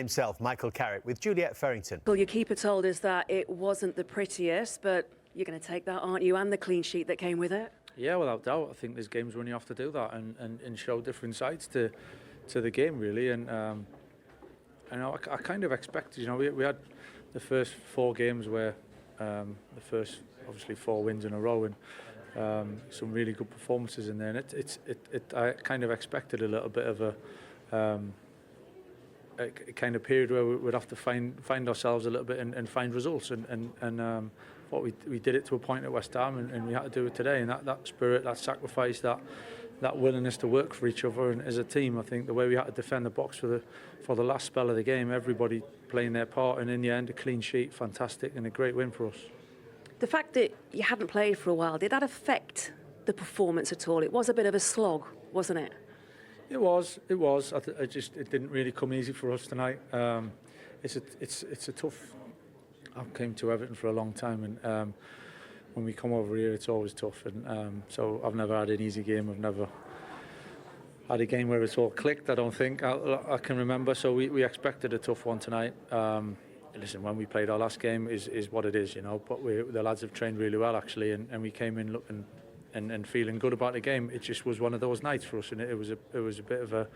himself, Michael Carrick, with Juliet Ferrington. Well, your keeper told us that it wasn't the prettiest, but you're going to take that, aren't you, and the clean sheet that came with it? Yeah, without doubt. I think there's games when you have to do that and show different sides to the game, really. And I kind of expected, we had the first 4 games where the first, obviously, 4 wins in a row and some really good performances in there. And I kind of expected a little bit of a kind of period where we would have to find ourselves a little bit and find results. And thought we did it to a point at West Ham, and we had to do it today. And that spirit, that sacrifice, that willingness to work for each other and as a team, I think the way we had to defend the box for the last spell of the game, everybody playing their part, and in the end a clean sheet, fantastic, and a great win for us. The fact that you hadn't played for a while, did that affect the performance at all? It was a bit of a slog, wasn't it? It was. It didn't really come easy for us tonight. It's a tough. I came to Everton for a long time, and when we come over here, it's always tough. And so I've never had an easy game. I've never had a game where it's all clicked. I don't think I can remember. So we expected a tough one tonight. Listen, when we played our last game is what it is, But the lads have trained really well actually, and we came in looking and feeling good about the game. It just was one of those nights for us, and it was a bit of a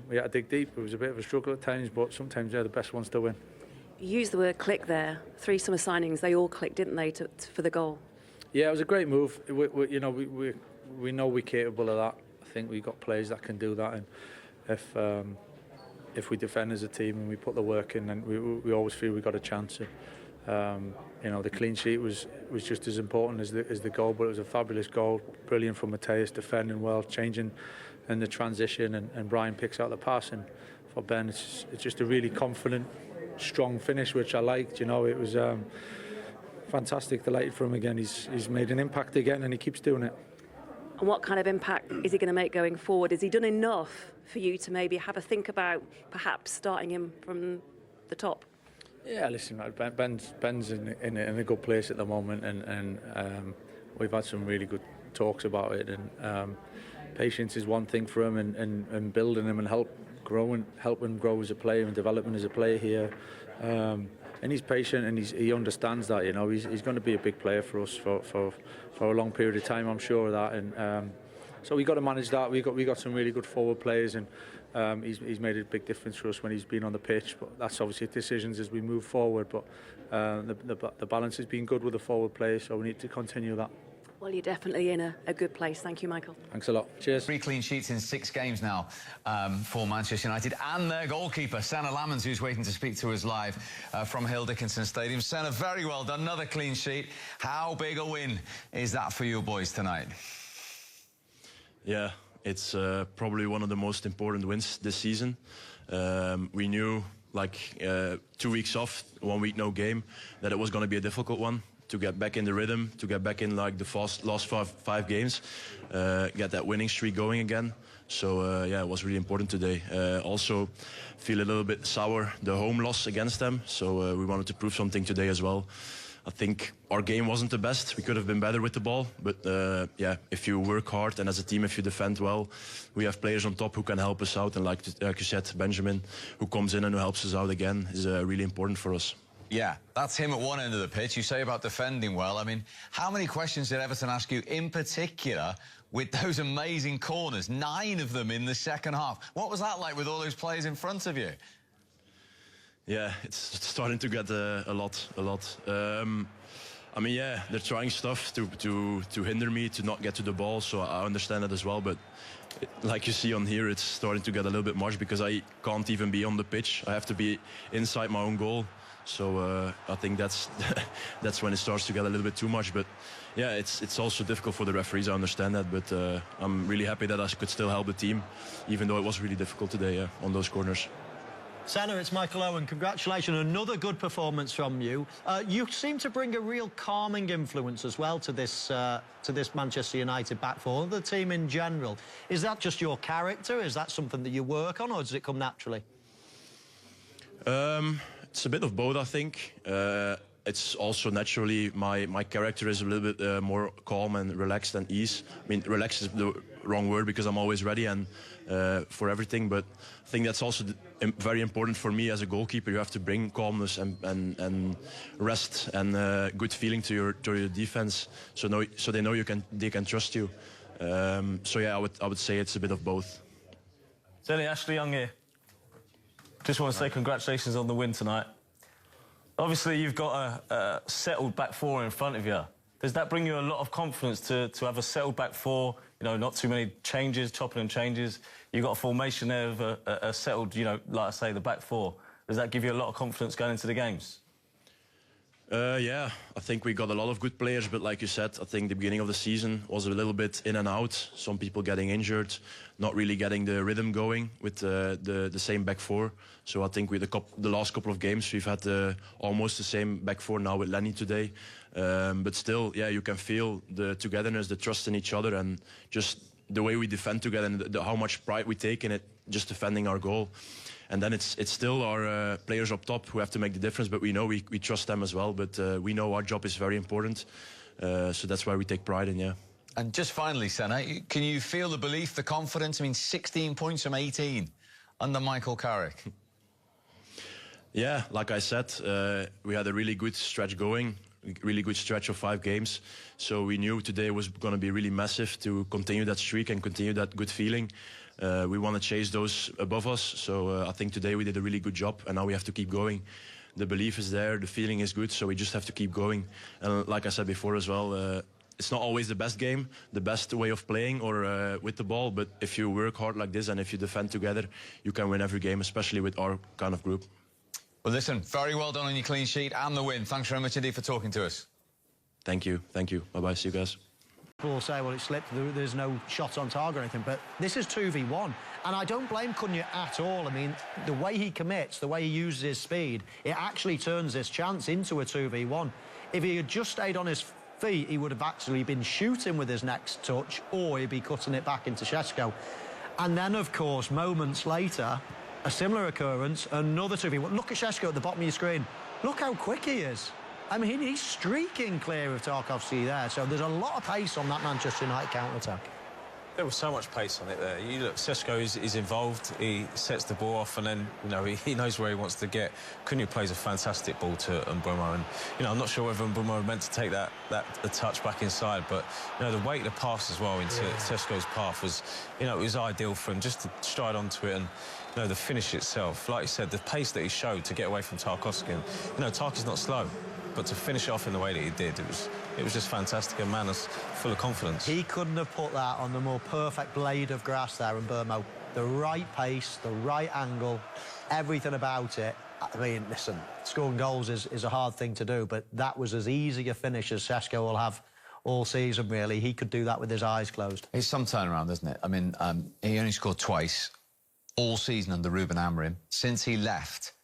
we had to dig deep. It was a bit of a struggle at times, but sometimes they're the best ones to win. You used the word click there. 3 summer signings, they all clicked, didn't they, for the goal? Yeah, it was a great move. We know we're capable of that. I think we've got players that can do that, and if we defend as a team and we put the work in, then we always feel we got a chance. The clean sheet was just as important as the goal, but it was a fabulous goal, brilliant from Mateus, defending well, changing in the transition, and Brian picks out the pass, and for Ben it's just a really confident, strong finish, which I liked. It was fantastic, delighted for him again. He's made an impact again, and he keeps doing it. And what kind of impact is he going to make going forward? Has he done enough for you to maybe have a think about perhaps starting him from the top? Yeah, listen, Ben's in a good place at the moment, and we've had some really good talks about it. And patience is one thing for him, and building him and help him grow as a player and developing as a player here. And he's patient, and he understands that. He's going to be a big player for us for a long period of time. I'm sure of that. And so we got to manage that. We got some really good forward players, and he's made a big difference for us when he's been on the pitch. But that's obviously decisions as we move forward. But the balance has been good with the forward players, so we need to continue that. Well, you're definitely in a good place. Thank you, Michael. Thanks a lot. Cheers. 3 clean sheets in 6 games now for Manchester United, and their goalkeeper, Senna Lamans, who's waiting to speak to us live from Hill Dickinson Stadium. Senna, very well done. Another clean sheet. How big a win is that for you boys tonight? Yeah, it's probably one of the most important wins this season. We knew, 2 weeks off, 1 week no game, that it was going to be a difficult one. To get back in the rhythm, to get back in the last five games, get that winning streak going again. So yeah, it was really important today. Also feel a little bit sour the home loss against them, so we wanted to prove something today as well. I think our game wasn't the best. We could have been better with the ball, but yeah, if you work hard and as a team, if you defend well, we have players on top who can help us out. And like you said, Benjamin, who comes in and who helps us out again, is really important for us. Yeah, that's him at one end of the pitch. You say about defending well. I mean, how many questions did Everton ask you in particular with those amazing corners? 9 of them in the second half. What was that like with all those players in front of you? Yeah, it's starting to get a lot. I mean, yeah, they're trying stuff to hinder me to not get to the ball, so I understand that as well. But like you see on here, it's starting to get a little bit much because I can't even be on the pitch. I have to be inside my own goal. So I think that's when it starts to get a little bit too much. But yeah, it's also difficult for the referees. I understand that, but I'm really happy that I could still help the team, even though it was really difficult today on those corners. Senna, it's Michael Owen. Congratulations. Another good performance from you. You seem to bring a real calming influence as well to this Manchester United back four, the team in general. Is that just your character? Is that something that you work on, or does it come naturally? It's a bit of both, I think. it's also naturally my character is a little bit more calm and relaxed and ease. I mean, relaxed is the wrong word because I'm always ready and for everything. But I think that's also very important for me as a goalkeeper. You have to bring calmness and rest and good feeling to your defense, so they know they can trust you. So yeah, I would say it's a bit of both. Zelly, Ashley Young here. Just want to say congratulations on the win tonight. Obviously, you've got a settled back four in front of you. Does that bring you a lot of confidence to have a settled back four? You know, not too many changes, chopping and changes. You've got a formation there of a settled, you know, like I say, the back four. Does that give you a lot of confidence going into the games? Yeah, I think we got a lot of good players, but like you said, I think the beginning of the season was a little bit in and out. Some people getting injured, not really getting the rhythm going with the same back four. So I think with the last couple of games, we've had almost the same back four now with Lenny today. But still, yeah, you can feel the togetherness, the trust in each other, and just the way we defend together and how much pride we take in it, just defending our goal. And then it's still our players up top who have to make the difference, but we know we trust them as well. But we know our job is very important, so that's why we take pride in, yeah. And just finally, Senna, can you feel the belief, the confidence? I mean, 16 points from 18 under Michael Carrick. Yeah, like I said, we had a really good stretch going, really good stretch of 5 games. So we knew today was going to be really massive to continue that streak and continue that good feeling. We want to chase those above us, so I think today we did a really good job, and now we have to keep going. The belief is there, the feeling is good, so we just have to keep going. And like I said before as well, it's not always the best game, the best way of playing or with the ball, but if you work hard like this and if you defend together, you can win every game, especially with our kind of group. Well, listen, very well done on your clean sheet and the win. Thanks very much indeed for talking to us. Thank you. Bye-bye, see you guys. People will say, well, it slipped, there's no shot on target or anything, but this is 2v1, and I don't blame Cunha at all. I mean, the way he commits, the way he uses his speed, it actually turns this chance into a 2v1. If he had just stayed on his feet, he would have actually been shooting with his next touch, or he'd be cutting it back into Sesko. And then, of course, moments later, a similar occurrence, another 2v1. Look at Sesko at the bottom of your screen. Look how quick he is. I mean, he's streaking clear of Tarkowski there, so there's a lot of pace on that Manchester United counter-attack. There was so much pace on it there. You look, Sesko is involved. He sets the ball off, and then, you know, he knows where he wants to get. Cunha plays a fantastic ball to Mbeumo, and, you know, I'm not sure whether Mbeumo meant to take that touch back inside, but, you know, the weight of the pass as well into Sesko's path was, you know, it was ideal for him just to stride onto it, and, you know, the finish itself, like you said, the pace that he showed to get away from Tarkowski. And, you know, Tarkowski's not slow, but to finish it off in the way that he did, it was just fantastic. A man is full of confidence. He couldn't have put that on the more perfect blade of grass there in Mbeumo. The right pace, the right angle, everything about it. I mean, listen, scoring goals is a hard thing to do, but that was as easy a finish as Sesko will have all season, really. He could do that with his eyes closed. It's some turnaround, isn't it? I mean, he only scored twice all season under Ruben Amorim. Since he left,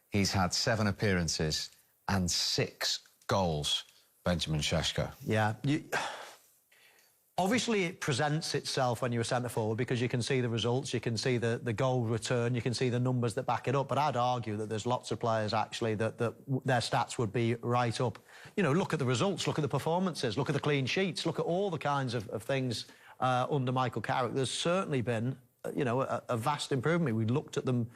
he's had 7 appearances and 6 goals, Benjamin Sesko. Yeah. Obviously, it presents itself when you're a centre-forward because you can see the results, you can see the goal return, you can see the numbers that back it up. But I'd argue that there's lots of players, actually, that their stats would be right up. You know, look at the results, look at the performances, look at the clean sheets, look at all the kinds of things under Michael Carrick. There's certainly been, you know, a vast improvement. We looked at them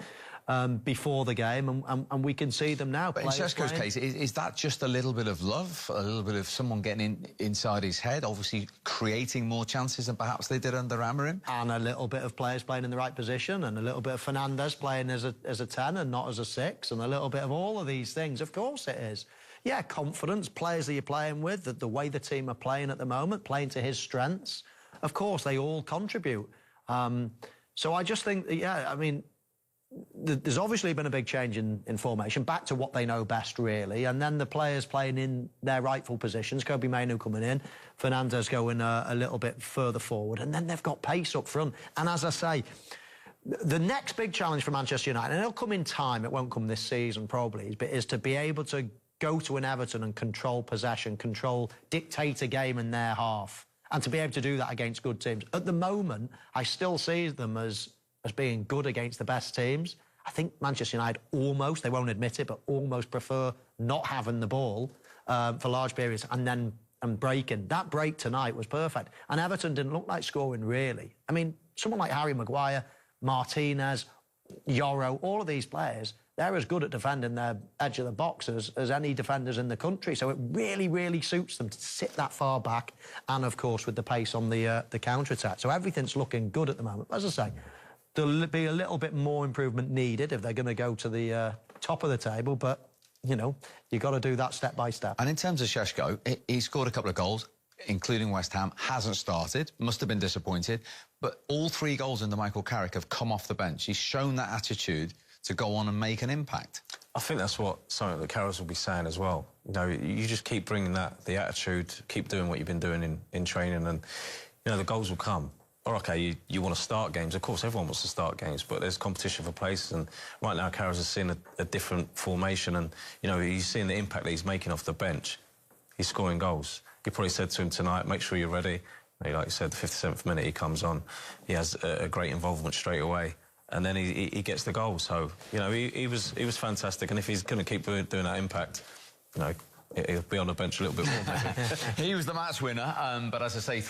before the game, and we can see them now. But in Sesko's case, is that just a little bit of love, a little bit of someone getting inside his head, obviously creating more chances than perhaps they did under Amorim? And a little bit of players playing in the right position, and a little bit of Fernandes playing as a 10 and not as a 6, and a little bit of all of these things. Of course it is. Yeah, confidence, players that you're playing with, the way the team are playing at the moment, playing to his strengths. Of course, they all contribute. So I just think, yeah, I mean, there's obviously been a big change in formation, back to what they know best, really, and then the players playing in their rightful positions, Kobbie Mainoo coming in, Fernandes going a little bit further forward, and then they've got pace up front. And as I say, the next big challenge for Manchester United, and it'll come in time, it won't come this season probably, but is to be able to go to an Everton and control possession, dictate a game in their half, and to be able to do that against good teams. At the moment, I still see them as being good against the best teams. I think Manchester United almost, they won't admit it, but almost prefer not having the ball. for large periods and breaking. That break tonight was perfect. And Everton didn't look like scoring, really. I mean, someone like Harry Maguire, Martinez, Yoro, all of these players, they're as good at defending their edge of the box as any defenders in the country. So it really, really suits them to sit that far back and, of course, with the pace on the counter-attack. So everything's looking good at the moment. As I say, there'll be a little bit more improvement needed if they're going to go to the top of the table, but you know, you've got to do that step by step. And in terms of Sesko, he scored a couple of goals, including West Ham, hasn't started, must have been disappointed, but all 3 goals into Michael Carrick have come off the bench. He's shown that attitude to go on and make an impact. I think that's something that Carroll will be saying as well. You know, you just keep bringing the attitude, keep doing what you've been doing in training, and, you know, the goals will come. Or, OK, you want to start games. Of course, everyone wants to start games, but there's competition for places, and right now Carroll's has seen a different formation, and, you know, he's seeing the impact that he's making off the bench. He's scoring goals. He probably said to him tonight, make sure you're ready. Like you said, the 57th minute he comes on, he has a great involvement straight away, and then he gets the goal. So, you know, he was fantastic, and if he's going to keep doing that impact, you know, he'll be on the bench a little bit more, maybe. He was the match winner, but as I say,